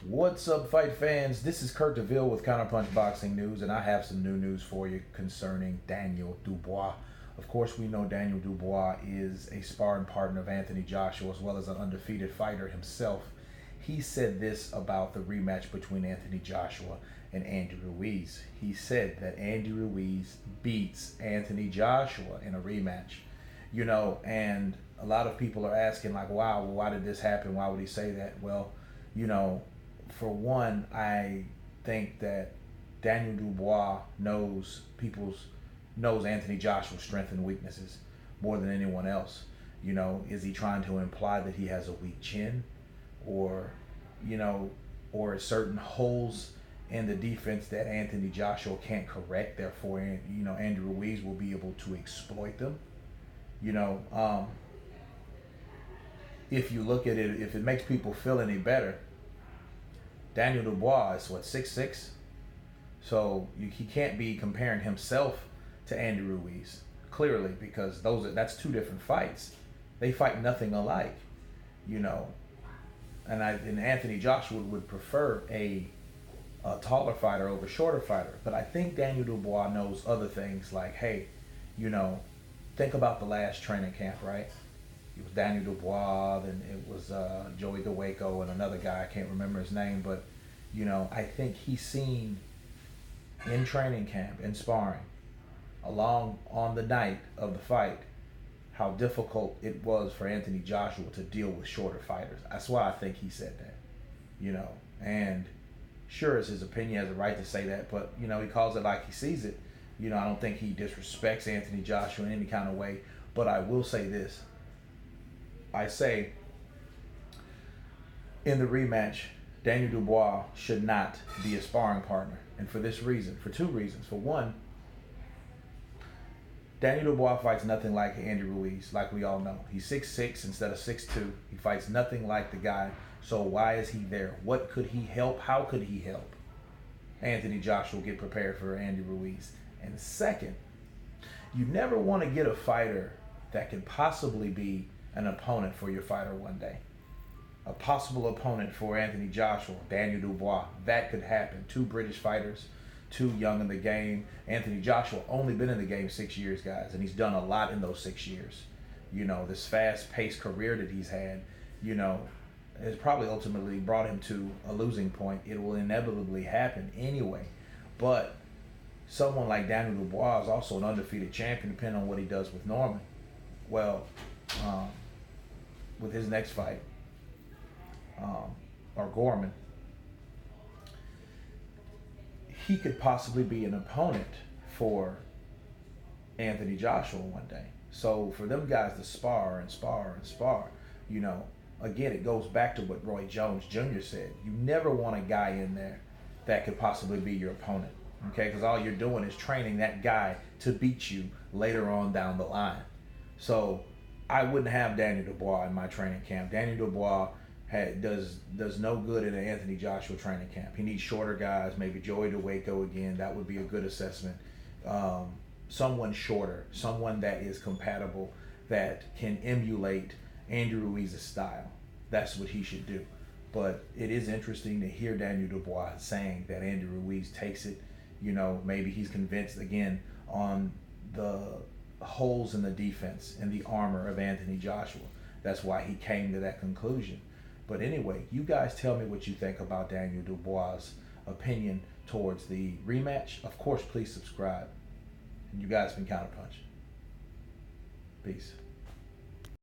What's up, fight fans? This is Kurt DeVille with Counterpunch Boxing News, and I have some new news for you concerning Daniel Dubois. Of course, we know Daniel Dubois is a sparring partner of Anthony Joshua, as well as an undefeated fighter himself. He said this about the rematch between Anthony Joshua and Andy Ruiz. He said that Andy Ruiz beats Anthony Joshua in a rematch. And a lot of people are asking, like, wow, well, why did this happen? Why would he say that? Well, for one, I think that Daniel Dubois knows Anthony Joshua's strengths and weaknesses more than anyone else. Is he trying to imply that he has a weak chin, or certain holes in the defense that Anthony Joshua can't correct? Therefore, Andy Ruiz will be able to exploit them. If you look at it, if it makes people feel any better, Daniel Dubois is 6'6", so he can't be comparing himself to Andy Ruiz, clearly, because that's two different fights. They fight nothing alike, and Anthony Joshua would prefer a taller fighter over a shorter fighter. But I think Daniel Dubois knows other things, like, hey, think about the last training camp, right? It was Daniel Dubois, then it was Joey Dubois and another guy, I can't remember his name, but I think he's seen in training camp, in sparring, along on the night of the fight, how difficult it was for Anthony Joshua to deal with shorter fighters. That's why I think he said that, and sure, it's his opinion, he has a right to say that, but he calls it like he sees it. I don't think he disrespects Anthony Joshua in any kind of way, but I will say this. I say, in the rematch, Daniel Dubois should not be a sparring partner. And for two reasons. For one, Daniel Dubois fights nothing like Andy Ruiz, like we all know. He's 6'6" instead of 6'2". He fights nothing like the guy. So why is he there? What could he help? How could he help Anthony Joshua get prepared for Andy Ruiz? And second, you never want to get a fighter that could possibly be an opponent for your fighter one day. A possible opponent for Anthony Joshua, Daniel Dubois. That could happen. Two British fighters, too young in the game. Anthony Joshua only been in the game 6 years, guys, and he's done a lot in those 6 years. This fast-paced career that he's had, has probably ultimately brought him to a losing point. It will inevitably happen anyway. But someone like Daniel Dubois is also an undefeated champion, depending on what he does with Norman. Well, with his next fight, or Gorman, he could possibly be an opponent for Anthony Joshua one day. So for them guys to spar, again, it goes back to what Roy Jones Jr. said. You never want a guy in there that could possibly be your opponent, okay? Because all you're doing is training that guy to beat you later on down the line. So I wouldn't have Daniel Dubois in my training camp. Daniel Dubois does no good in an Anthony Joshua training camp. He needs shorter guys, maybe Joey Dubois again. That would be a good assessment. Someone shorter, someone that is compatible, that can emulate Andy Ruiz's style. That's what he should do. But it is interesting to hear Daniel Dubois saying that Andy Ruiz takes it. Maybe he's convinced again on the holes in the defense and the armor of Anthony Joshua. That's why he came to that conclusion. But anyway, you guys tell me what you think about Daniel Dubois' opinion towards the rematch. Of course, please subscribe. And you guys been Counterpunch. Peace.